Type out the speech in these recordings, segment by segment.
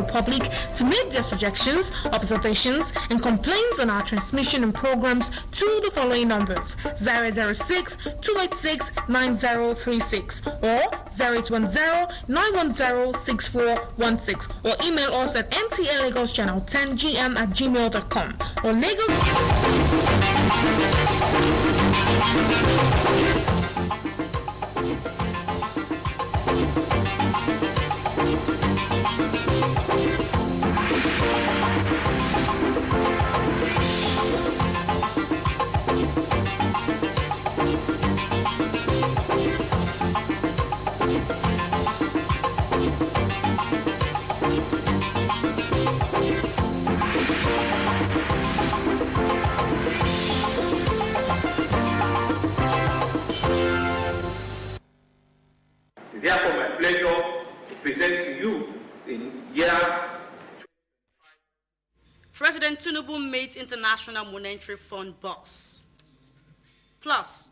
Republic to make their suggestions, observations, and complaints on our transmission and programs to the following numbers: 006-286-9036 or 0810-910-6416, or email us at mtlagoschannel10gm@gmail.com or Lagos. Therefore, my pleasure to present to you the year. President Tinubu meets International Monetary Fund boss. Plus,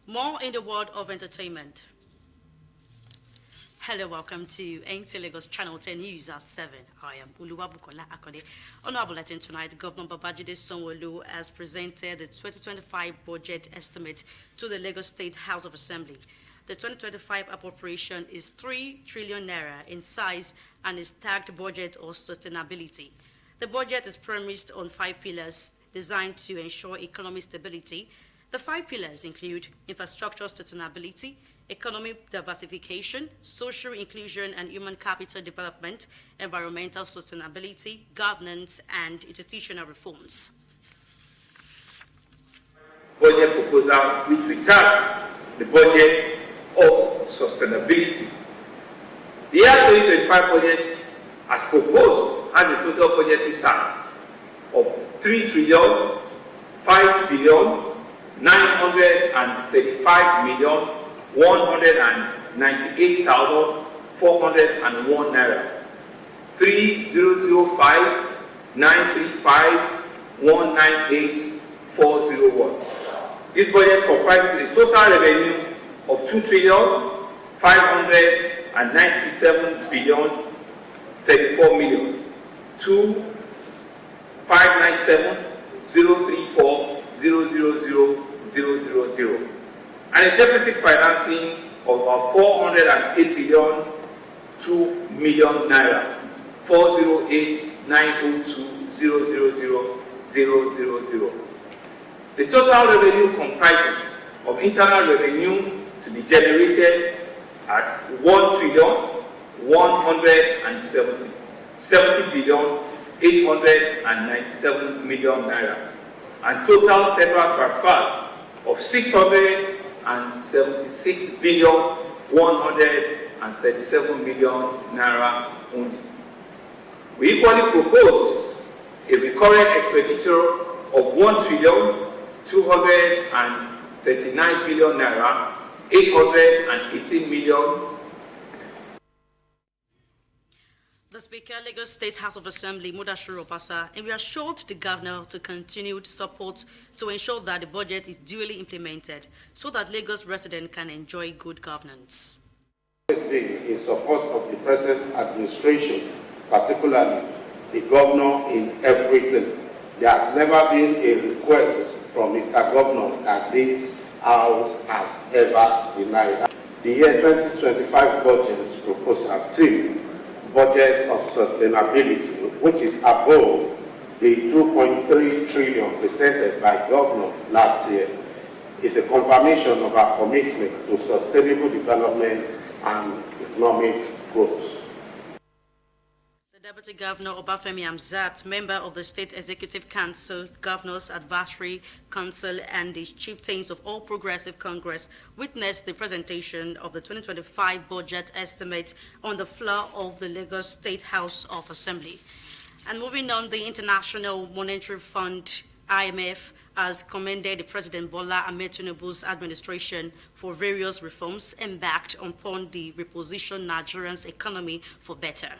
more in the world of entertainment. Hello, welcome to NT Lagos Channel 10 News at 7. I am Uluwabukola Akode. On our bulletin tonight, Governor Babajide Sanwo-Olu has presented the 2025 budget estimate to the Lagos State House of Assembly. The 2025 appropriation is 3 trillion naira in size and is tagged budget or sustainability. The budget is premised on 5 pillars designed to ensure economic stability. The 5 pillars include infrastructure sustainability, economic diversification, social inclusion and human capital development, environmental sustainability, governance, and institutional reforms. Budget proposal which we tag the budget of sustainability. The year 2025 budget, as proposed, has a total budgetary size of 3,595,198,401 naira. 3,005,935,198,401. This budget comprises a total revenue of 2,597,034,000,000 to 597,034,000,000, and a deficit financing of about 408,002,000,000 naira, 408,902,000,000. The total revenue comprising of internal revenue to be generated at 1,170,897,000,000 naira, and total federal transfers of 676,137,000,000 naira only. We equally propose a recurrent expenditure of 1,239,000,000,000 naira, 818,000,000. The Speaker, Lagos State House of Assembly, Mudashiru Obasa, and reassured the governor to continued support to ensure that the budget is duly implemented so that Lagos residents can enjoy good governance. In support of the present administration, particularly the governor in everything. There has never been a request from Mr. Governor that this House has ever denied. The year 2025 budget proposal 2, budget of sustainability, which is above the 2.3 trillion presented by Governor last year, is a confirmation of our commitment to sustainable development and economic growth. Deputy Governor Obafemi Hamzat, member of the State Executive Council, Governors Advisory Council, and the chieftains of All Progressive Congress witnessed the presentation of the 2025 budget estimate on the floor of the Lagos State House of Assembly. And moving on, the International Monetary Fund, IMF, has commended the President Bola Ahmed Tinubu's administration for various reforms embarked upon the reposition Nigeria's economy for better.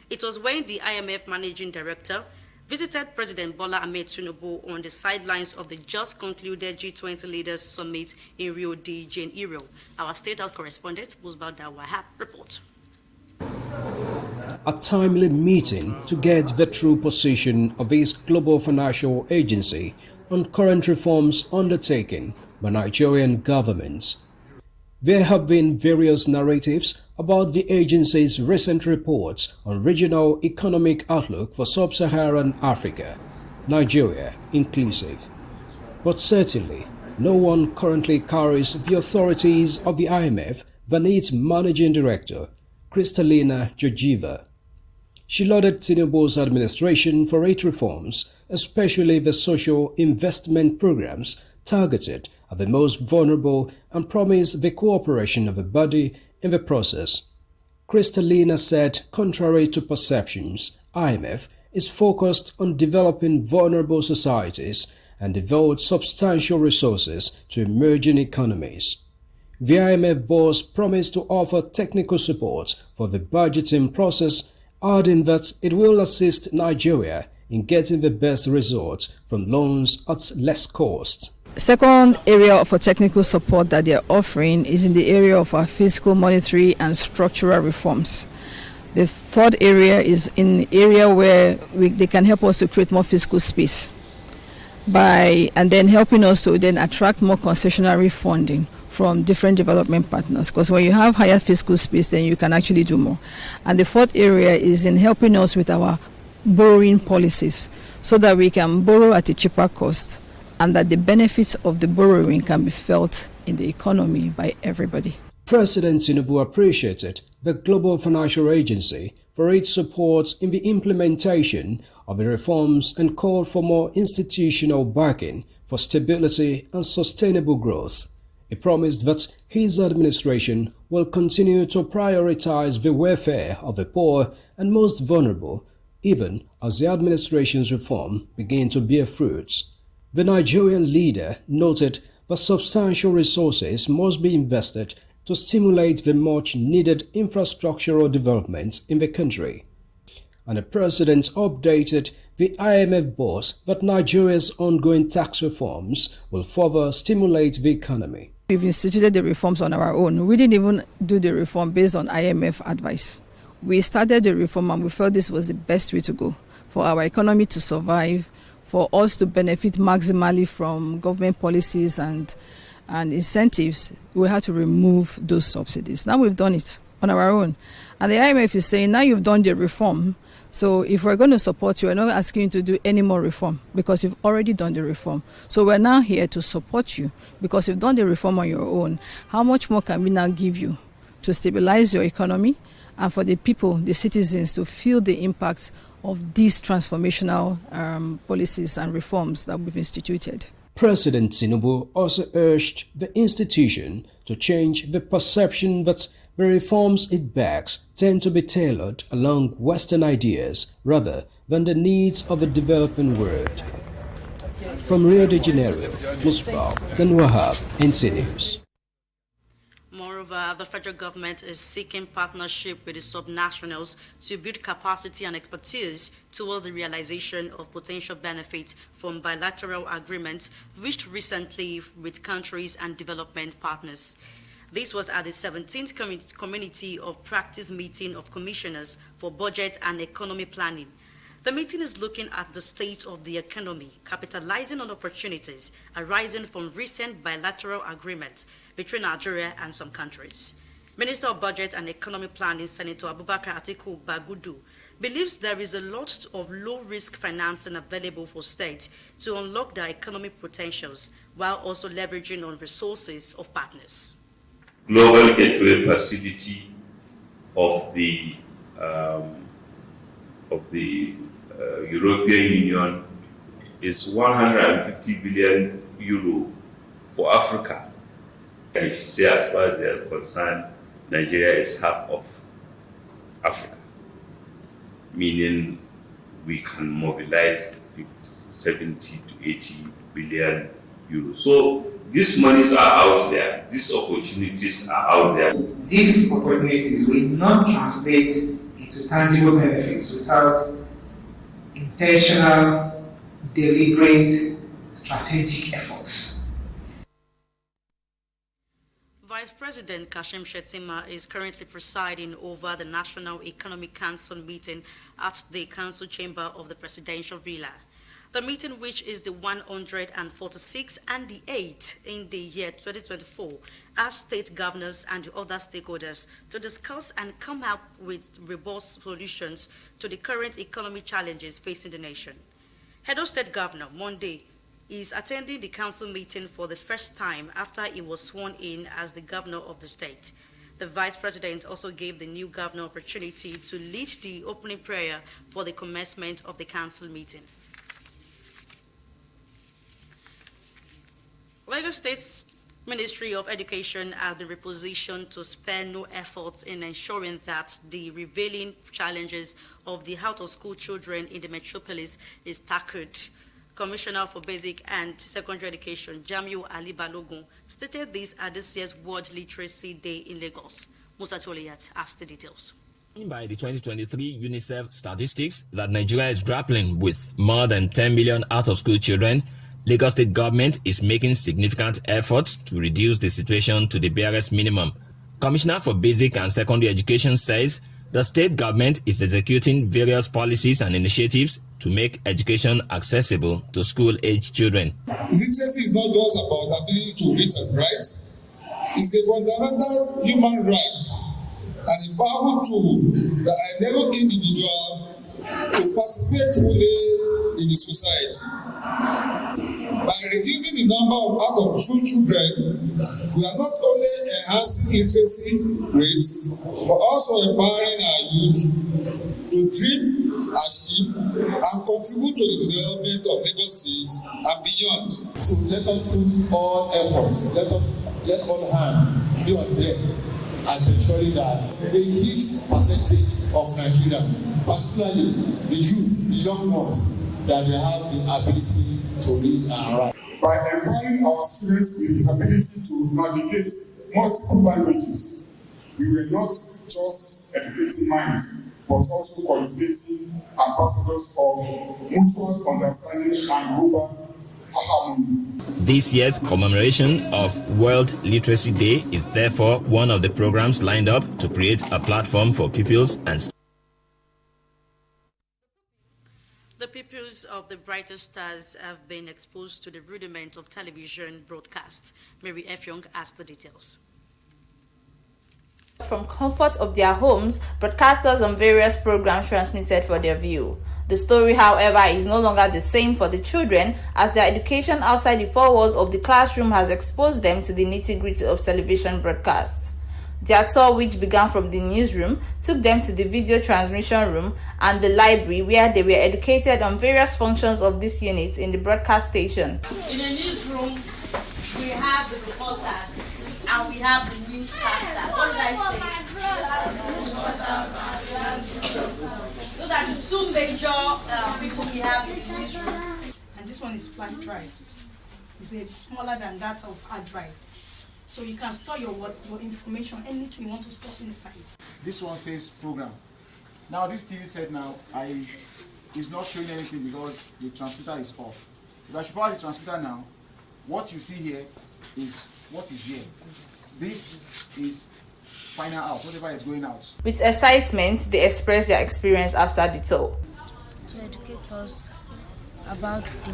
It was when the IMF Managing Director visited President Bola Ahmed Tinubu on the sidelines of the just concluded G20 Leaders Summit in Rio de Janeiro. Our state house correspondent, Musbauda Wahab, reports. A timely meeting to get the true position of this global financial agency on current reforms undertaken by Nigerian governments. There have been various narratives about the agency's recent reports on regional economic outlook for sub-Saharan Africa, Nigeria inclusive. But certainly, no one currently carries the authorities of the IMF than its Managing Director, Kristalina Georgieva. She lauded Tinubu's administration for its reforms, especially the social investment programs targeted at the most vulnerable, and promised the cooperation of the body in the process. Kristalina said, contrary to perceptions, IMF is focused on developing vulnerable societies and devotes substantial resources to emerging economies. The IMF boss promised to offer technical support for the budgeting process, adding that it will assist Nigeria in getting the best results from loans at less cost. Second area for technical support that they are offering is in the area of our fiscal, monetary and structural reforms. The third area is in the area where they can help us to create more fiscal space and then helping us to then attract more concessionary funding from different development partners, because when you have higher fiscal space, then you can actually do more. And the fourth area is in helping us with our borrowing policies so that we can borrow at a cheaper cost and that the benefits of the borrowing can be felt in the economy by everybody. President Tinubu appreciated the Global Financial Agency for its support in the implementation of the reforms and called for more institutional backing for stability and sustainable growth. He promised that his administration will continue to prioritize the welfare of the poor and most vulnerable, even as the administration's reform begin to bear fruits. The Nigerian leader noted that substantial resources must be invested to stimulate the much-needed infrastructural developments in the country. And the president updated the IMF boss that Nigeria's ongoing tax reforms will further stimulate the economy. We've instituted the reforms on our own. We didn't even do the reform based on IMF advice. We started the reform and we felt this was the best way to go for our economy to survive, for us to benefit maximally from government policies and incentives. We had to remove those subsidies. Now we've done it on our own. And the IMF is saying, now you've done the reform, so if we're going to support you, we're not asking you to do any more reform because you've already done the reform. So we're now here to support you because you've done the reform on your own. How much more can we now give you to stabilize your economy and for the people, the citizens, to feel the impact of these transformational policies and reforms that we've instituted? President Tinubu also urged the institution to change the perception that the reforms it backs tend to be tailored along Western ideas rather than the needs of the developing world. From Rio de Janeiro, Musbah and Wahab, NC News. Moreover, the federal government is seeking partnership with the subnationals to build capacity and expertise towards the realization of potential benefits from bilateral agreements reached recently with countries and development partners. This was at the 17th Community of Practice meeting of Commissioners for Budget and Economy Planning. The meeting is looking at the state of the economy, capitalizing on opportunities arising from recent bilateral agreements between Nigeria and some countries. Minister of Budget and Economy Planning, Senator Abubakar Atiku Bagudu, believes there is a lot of low-risk financing available for states to unlock their economic potentials while also leveraging on resources of partners. Global Gateway Facility of the European Union is 150 billion euro for Africa. And she said, as far as they are concerned, Nigeria is half of Africa, meaning we can mobilize 70 to 80 billion euros. So these monies are out there, these opportunities are out there. These opportunities will not translate into tangible benefits without intentional, deliberate, strategic efforts. Vice President Kashim Shettima is currently presiding over the National Economic Council meeting at the Council Chamber of the Presidential Villa. The meeting, which is the 146th and the 8th in the year 2024, asks state governors and the other stakeholders to discuss and come up with robust solutions to the current economic challenges facing the nation. Edo State Governor Monday is attending the council meeting for the first time after he was sworn in as the governor of the state. The vice president also gave the new governor opportunity to lead the opening prayer for the commencement of the council meeting. Lagos State's Ministry of Education has been repositioned to spare no efforts in ensuring that the revealing challenges of the out-of-school children in the metropolis is tackled. Commissioner for Basic and Secondary Education, Jamiu Ali Balogun, stated this at this year's World Literacy Day in Lagos. Musa Toliyat has the details. By the 2023 UNICEF statistics that Nigeria is grappling with more than 10 million out-of-school children, Lagos State government is making significant efforts to reduce the situation to the barest minimum. Commissioner for Basic and Secondary Education says the state government is executing various policies and initiatives to make education accessible to school-age children. Literacy is not just about ability to read and write. It's a fundamental human right and a powerful tool that enables individuals to participate fully in the society. By reducing the number of out-of-school children, we are not only enhancing literacy rates, but also empowering our youth to dream, achieve, and contribute to the development of Lagos State and beyond. So let us put all efforts, let all hands be on deck at ensuring that a huge percentage of Nigerians, particularly the youth, the young ones, that they have the ability to read and write. By empowering our students with the ability to navigate multiple languages, we were not just educating minds, but also cultivating ambassadors of mutual understanding and global harmony. This year's commemoration of World Literacy Day is therefore one of the programs lined up to create a platform for pupils and The pupils of the brightest stars have been exposed to the rudiment of television broadcast. Mary F. Young has the details. From comfort of their homes, broadcasters on various programs transmitted for their view. The story, however, is no longer the same for the children, as their education outside the four walls of the classroom has exposed them to the nitty-gritty of television broadcasts. Their tour, which began from the newsroom, took them to the video transmission room and the library, where they were educated on various functions of this unit in the broadcast station. In the newsroom, we have the reporters and we have the newscasters. What did I say? Those are the two major people we have in the newsroom. And this one is flash drive. It's smaller than that of hard drive. So you can store your information, anything you want to store inside. This one says program. Now this TV set now is not showing anything because the transmitter is off. If I should power the transmitter now, what you see here is what is here. This is final out, whatever is going out. With excitement, they express their experience after the tour. To educate us about the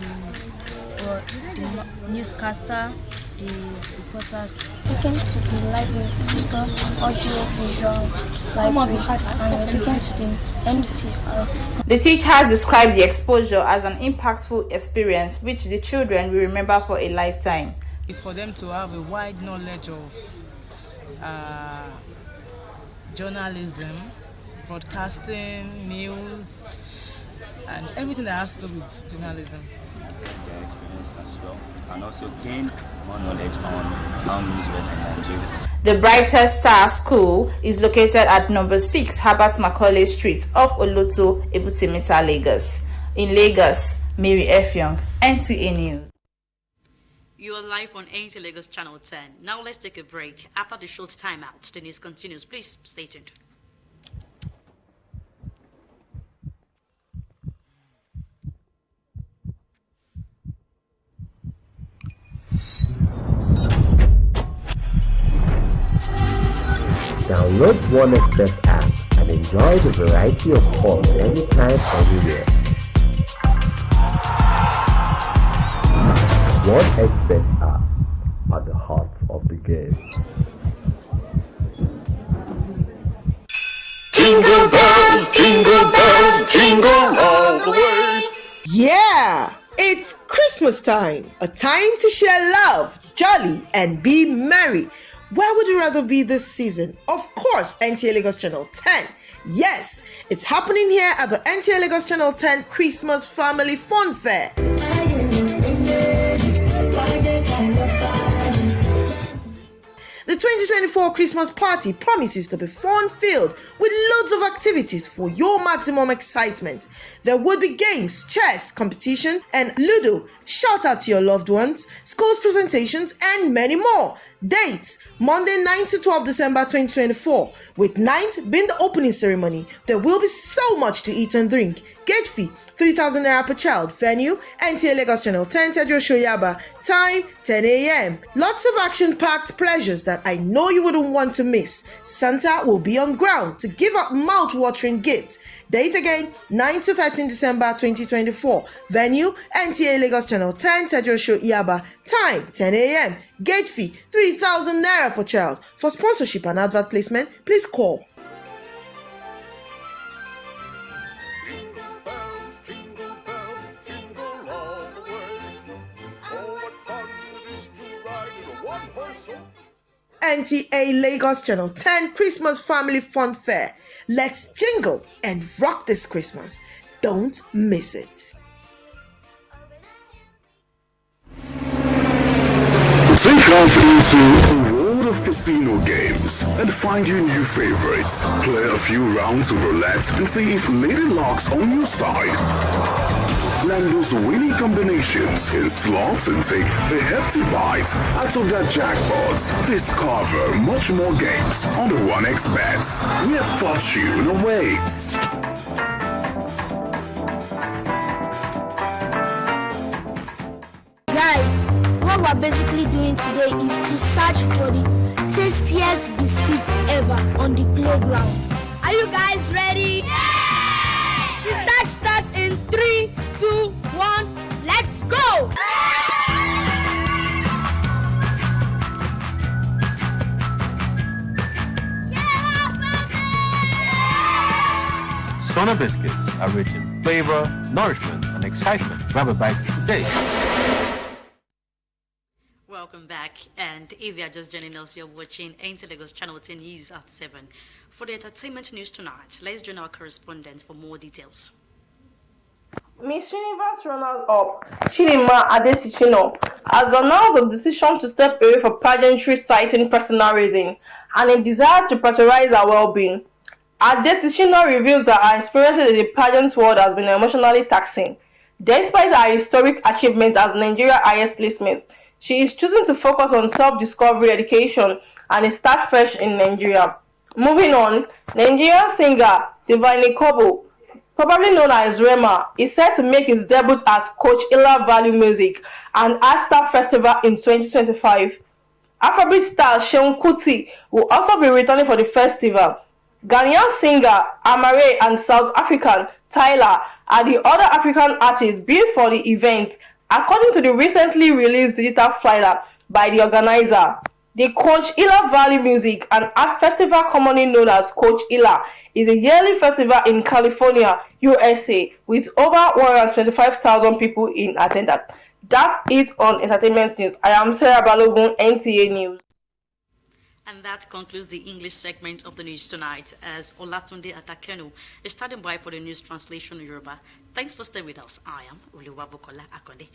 newscaster, the reporters. Taken to the library, which is called audio visual library, and taken to the MCR. The teachers described the exposure as an impactful experience which the children will remember for a lifetime. It's for them to have a wide knowledge of journalism, broadcasting, news, and everything that has to do with journalism. Their experience as well, and also gain more knowledge on how news works in Nigeria. The Brightest Star School is located at number 6 Herbert Macaulay Street off Oloto, Ebutimeta, Lagos. In Lagos, Mary F. Young, NTA News. You are live on NTA Lagos Channel 10. Now let's take a break. After the short timeout, the news continues. Please stay tuned. Download OneXBet app and enjoy the variety of calls anytime, anywhere. OneXBet app at the heart of the game. Jingle bells, jingle all the way. Yeah, it's Christmas time, a time to share love, jolly, and be merry. Where would you rather be this season? Of course, NTA Lagos Channel 10. Yes, it's happening here at the NTA Lagos Channel 10 Christmas Family Fun Fair. The 2024 Christmas party promises to be fun-filled with loads of activities for your maximum excitement. There would be games, chess, competition, and Ludo. Shout out to your loved ones, schools presentations, and many more. Dates: Monday 9 to 12 December 2024, with 9th being the opening ceremony. There will be so much to eat and drink. Gate fee 3,000 naira per child. Venue: NTA Lagos Channel 10 Tedros Shoyaba. Time 10 a.m. Lots of action-packed pleasures that I know you wouldn't want to miss. Santa will be on ground to give out mouth-watering gifts. Date again: 9 to 13 December 2024. Venue: NTA Lagos Channel 10 Tedros Shoyaba. Time 10 a.m. Gate fee 3,000 naira per child. For sponsorship and advert placement, please call. NTA Lagos Channel 10 Christmas Family Fun Fair. Let's jingle and rock this Christmas. Don't miss it. Take off into a world of casino games and find your new favorites. Play a few rounds of roulette and see if Lady Luck's on your side. Land those winning combinations in slots and take a hefty bite out of that jackpots. Discover much more games on the OneXBet, where fortune awaits. Guys, what we're basically doing today is to search for the tastiest biscuits ever on the playground. Are you guys ready? Yeah! The search starts in 3, 2, 1, let's go! Sona biscuits are rich in flavor, nourishment, and excitement. Grab a bite today. Welcome back, and if you are just joining us, you're watching NTA Lagos Channel 10 News at 7. For the entertainment news tonight, let's join our correspondent for more details. Miss Universe runners-up Chidinma Adetichino has announced a decision to step away from pageantry, citing personal reasons and a desire to prioritize her well-being. Adetichino reveals that her experiences in the pageant world has been emotionally taxing. Despite her historic achievements as Nigeria's highest placement, she is choosing to focus on self-discovery, education, and a start fresh in Nigeria. Moving on, Nigerian singer Divine Kobo, probably known as Rema, is set to make his debut as Coach Ila Value Music and Asta Festival in 2025. Afrobeat star Seun Kuti will also be returning for the festival. Ghanaian singer Amare and South African Tyler are the other African artists billed for the event, according to the recently released digital flyer by the organizer. The Coach Ila Valley Music and Art Festival, commonly known as Coach Ila, is a yearly festival in California, USA, with over 125,000 people in attendance. That's it on entertainment news. I am Sarah Balogun, NTA News. And that concludes the English segment of the news tonight, as Olatunde Atakenu is standing by for the news translation in Yoruba. Thanks for staying with us. I am Oluwabukola Akonde.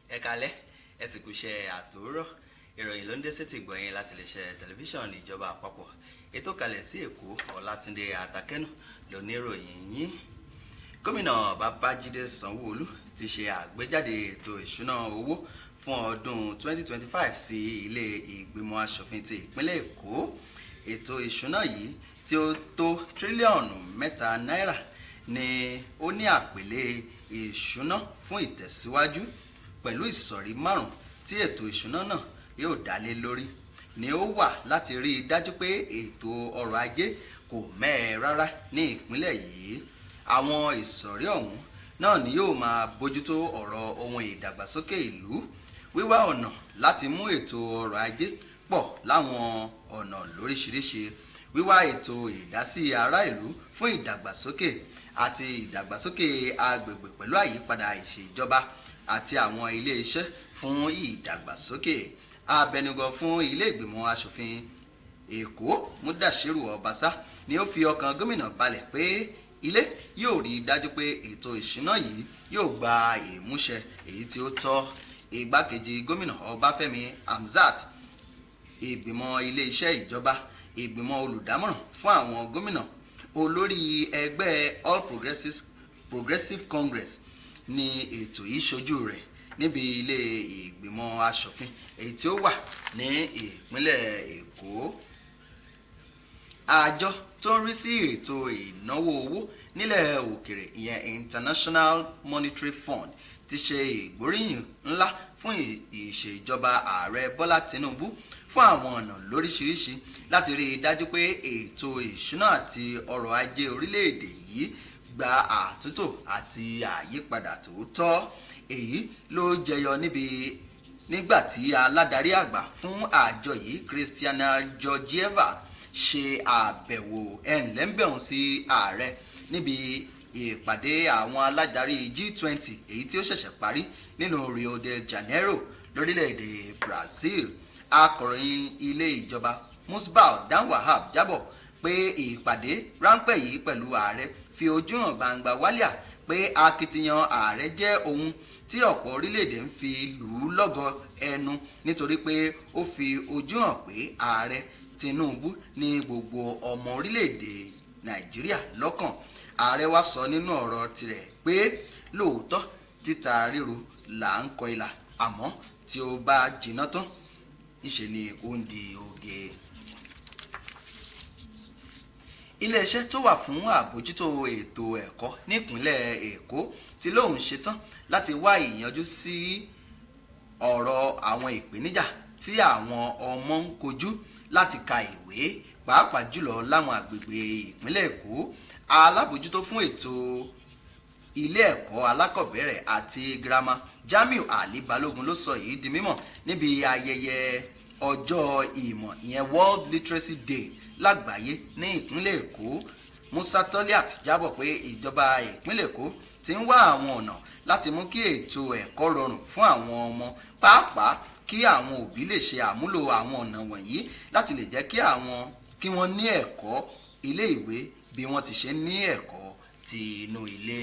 Ekale, esikuṣẹ́ àtòrọ̀, ìròyìn ló ń dé sétí gbọ̀nyìn láti lè ṣe tẹlifíṣàn ìjọba àpapọ̀ ètò kalẹ̀ sí Èkó Ọlátúndé Àtàkẹ́nù lóníròyìn yín. Gómìnà Babájídé Sanwó-Olú ti ṣe àgbéjáde ètò ìṣúná owó fún ọdún 2025 sí ilé ìgbìmọ̀ aṣòfin ti ìpínlẹ̀ Èkó. Ètò ìṣúná yìí tí ó tó tírílíọ̀nù 3 náírà ni ó ní àpèlé ìṣúná fún ìtẹ̀síwájú pẹ̀lú ìsọ̀rí 5 tí ètò ìṣúná náà yóò dálé lórí ni ó wà láti rí i dájú pé ètò ọrọ̀ ajé kò mẹ́ẹ̀ rárá ní ìpínlẹ̀ yìí. Àwọn ìsọ̀rí ọ̀hún náà ni yóò máa bójútó ọ̀rọ̀ ohun ìdàgbàsókè ìlú, wíwá ọ̀nà láti mú ètò ọrọ̀ ajé pọ̀ láwọn ọ̀nà lóríṣiríṣi, wíwá ètò ìdásí ará ìlú fún ìdàgbàsókè àti ìdàgbàsókè agbègbè pẹ̀lú àyípadà ìṣèjọba àti àwọn ilé iṣẹ́ fún ìdàgbàsókè. Abẹnugan fún ilé ìgbìmọ̀ aṣòfin Èkó Mudashiru Ọbaṣá ni ó fi ọkàn gómìnà balẹ̀ pé ilé yóò rí i dájú pé ètò ìṣúná yìí yóò gba ìmúṣẹ èyí tí ó tọ́. Igbákejì gómìnà Ọbáfẹ́mi Hamzat, ìgbìmọ̀ ilé iṣẹ́ ìjọba, ìgbìmọ̀ olùdámọ̀ràn fún àwọn gómìnà, olórí ẹgbẹ́ All Progressive Congress ni ètò yìí ṣojú rẹ̀ níbi ilé ìgbìmọ̀ aṣòfin èyí tí ó wà ní ìpínlẹ̀ Èkó. Àjọ tó ń rí sí ètò ìnáwó owó nílẹ̀ òkèrè ìyẹn International Monetary Fund ti ṣe ìgbóríyìn ńlá fún ìṣèjọba ààrẹ Bọ́lá Tinubu fún àwọn ọ̀nà lóríṣiríṣi láti rí i dájú pé ètò ìṣúná àti ọrọ̀ ajé orílẹ̀-èdè yìí gba àtúntò àti àyípadà tòótọ́. Èyí ló jẹyọ nígbà tí aládarí àgbà fún àjọ yìí Christiana Georgieva ṣe àbẹ̀wò ẹ̀ńlẹ́ńbẹ̀hún sí ààrẹ níbi ìpàdé àwọn aládarí G20 èyí tí ó ṣẹ̀ṣẹ̀ parí nínú Rio de Janeiro lórílẹ̀‐èdè Brazil. Akọ̀ròyìn ilé ìjọba Musbau Danwahab jábọ̀ pé ìpàdé ráńpẹ́ yìí pẹ̀lú ààrẹ fi ojú hàn gbangba wálíà pé akitiyan ààrẹ jẹ́ ohun tí ọ̀pọ̀ orílẹ̀-èdè ń fi lù ú lọ́gọ ẹnu nítorí pé ó fi ojú hàn pé ààrẹ Tinubu ní gbogbo ọmọ orílẹ̀-èdè Nàìjíríà lọ́kàn. Ààrẹ wa sọ nínú ọ̀rọ̀ tirẹ̀ pé lóòótọ́ títa ríro là ń kọ ìlà, àmọ́ tí ó bá jiná tán níṣe ni ó ń di oge. Iléeṣẹ́ tó wà fún àbójútó ètò ẹ̀kọ́ nípínlẹ̀ Èkó ti lóun ṣetán láti wá ìyanjú sí ọ̀rọ̀ àwọn ìpèníjà tí àwọn ọmọ ń kojú láti ka ìwé pàápàá jùlọ láwọn àgbègbè ìpínlẹ̀ Èkó. Alábòjútó fún ètò ilé ẹ̀kọ́ alákọ̀ọ́bẹ̀rẹ̀ àti girama Jamiu Ali Balógun ló sọ èyí di mímọ̀ níbi ayẹyẹ ọjọ́ ìmọ̀ ìyẹn World Literacy Day lágbàáyé ní ìpínlẹ̀ Èkó. Musa Toliat jábọ̀ pé ìjọba ìpínlẹ̀ Èkó ti ń wá àwọn ọ̀nà láti mú kí ètò ẹ̀kọ́ rọrùn fún àwọn ọmọ, pàápàá kí àwọn òbí lè ṣe àmúlò àwọn ọ̀nà wọ̀nyí láti lè jẹ́ kí wọ́n ní ẹ̀kọ́ ilé ìwé bí wọ́n ti ṣe ní ẹ̀kọ́ ti inú ilé.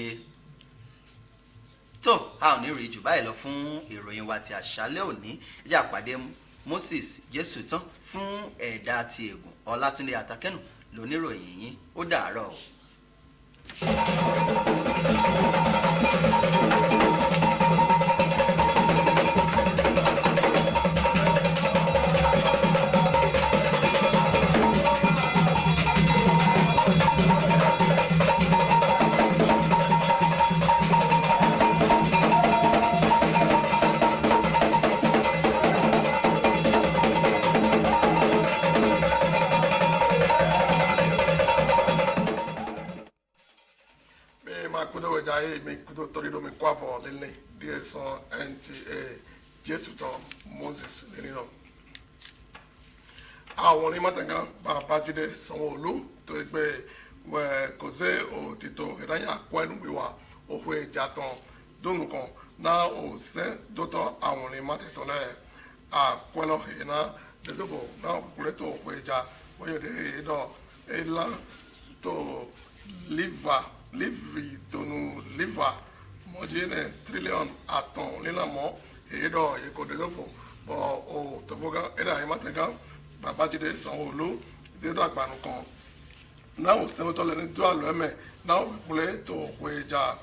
Tó a ò ní rí jù báyìí lọ fún ìròyìn wa ti àṣálẹ́ òní. Ẹ jẹ́ á pàdé Moses Jésù tán fún ẹ̀dá ti ègùn. Ọlátúndé Àtàkẹ́nù lóníròyìn yín. Ó dàárọ̀. mi kudo torido mi kwavo lele die son NTA Jésù tán Moses lẹ́nìí àwọn ní mọ́tàngán Babájídé Sanwó-Olú tó gbé kò sí òtítọ́ ìdáyà àkọ́ ẹnu wíwá òhun ìjà tán dónú kan náà ò sẹ́ dótọ́ àwọn ní mọ́tàngán lẹ́ àkọ́ ẹnu ìná dẹ́gbẹ̀bọ̀ náà kúrẹ́ tó òhun ìjà wọ́n yóò dé ìdọ̀ ìlà tó livri tonu liva mọ̀jẹ́ ní tírílíọ̀nù àtàn nílàmọ́ ìdọ̀ ìkọ̀dẹ́gbẹ̀bọ̀ o toboga era imatega Babajide Sanwo-Olu dedo agbanu kan now senator leni do alo eme now play to weja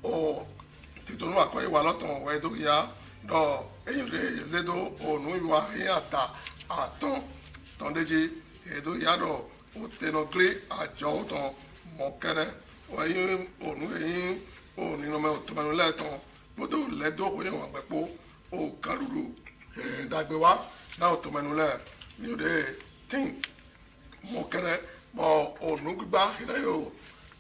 o titonu akoye wa lotan we do ya do eyin re zedo onu iwa ata aton tondeji edo ya do o tenogre ajo ton mokere oyin onu eyin oni no me o to manu leton bodo ledo ko yen wa pepo o karuru dagbe wa na o to manu le ni o de tin mokere mo onu gbigba ina yo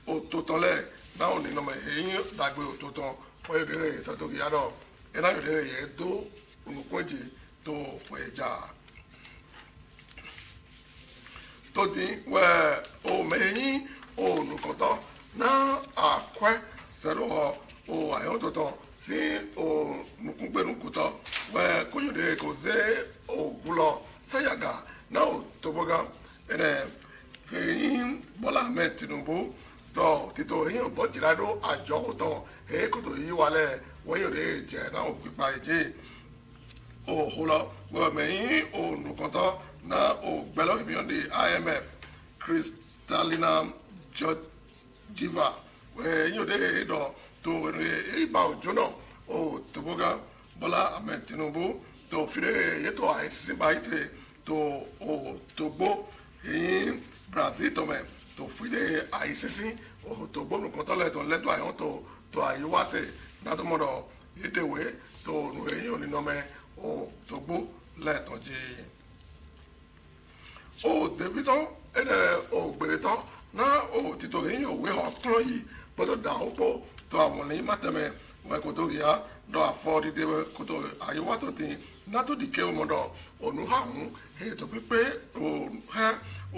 o to ton le na oni no me eyin dagbe o to ton o ye de so to ya do ina yo de ye do onu kweji to weja to din we o meyin o nu koto na akwe sero o ayo to ton si o nukungbenu kuto we kunyude ko ze o gulo sayaga na o toboga ene feyin Bola Ahmed Tinubu do tito yin bo jirado ajo to e ko to yi wale we yode je na o pipa eje o hola we meyin o nukoto na o gbelo beyond the IMF Kristalina Georgieva we yode do to iba ojono o toboga Bola Ahmed Tinubu to fire yeto aisi baite to o togbo in Brazil to me to fire aisi o togbo no kontole to leto ayon to ayiwate na to modo yetewe to no eyin oni no me o togbo leto ji o Davidson ene o gberetan na o tito eyin owe ho kan yi bodo da opo to àwọn ní mátẹ̀mẹ̀ wọ́n kò tó yá dọ́ àfọ́ dídé kò tó àyíwá tó ti nátó dìke ọmọdọ̀ ònú àwọn ètò pípé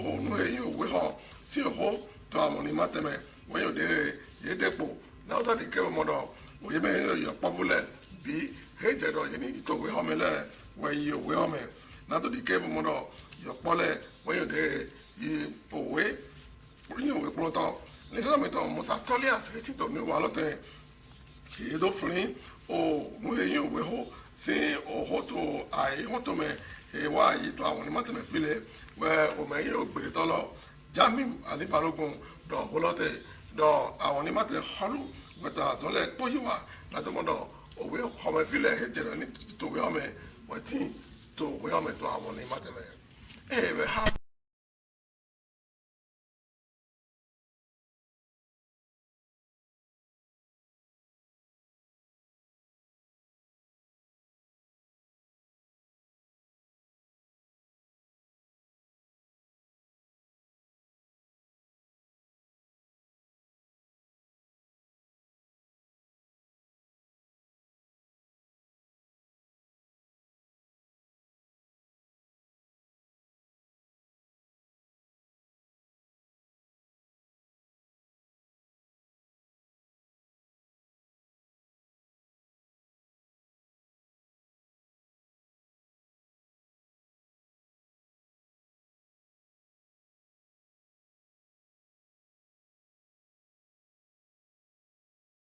ònú ẹ̀yìn òwe họ tí òhó tó àwọn ní mátẹ̀mẹ̀ wọ́n yóò dé yédèpò náà dìke ọmọdọ̀ òye mẹ́rin yọ pọ́fúlẹ̀ bí èjẹ̀dọ̀ yẹn ní ìtòwé ọmọlẹ̀ wọ́n yí òwe ọmọ nátó dìke ọmọdọ̀ yọ pọ́lẹ̀ wọ́n yóò dé yí òwe pọ́ntọ́ nígbà mìíràn musa tọ́lé àtìrẹ́tì tó mi wà lọ́tẹ̀ kìí tó fún o mú eyín òwe hó sí òhó tó àyè hó tó mẹ èèwà yìí tó àwọn onímọ̀tẹ̀mẹ̀ filẹ̀ wẹ́ òmẹ yìí ò gbèrè tọ́lọ Jamiu Ali Balogun dọ̀ hó lọ́tẹ̀ dọ̀ àwọn onímọ̀tẹ̀ họ́lù gbẹ̀tọ̀ àtọ́lẹ̀ kpóyìwà látọmọdọ̀ òwe ọmọ filẹ̀ jẹ̀rọ ní tòwé ọmọ wẹ̀tí tòwé ọmọ tó àwọn onímọ̀tẹ̀mẹ̀ ẹ̀ bẹ̀ ha.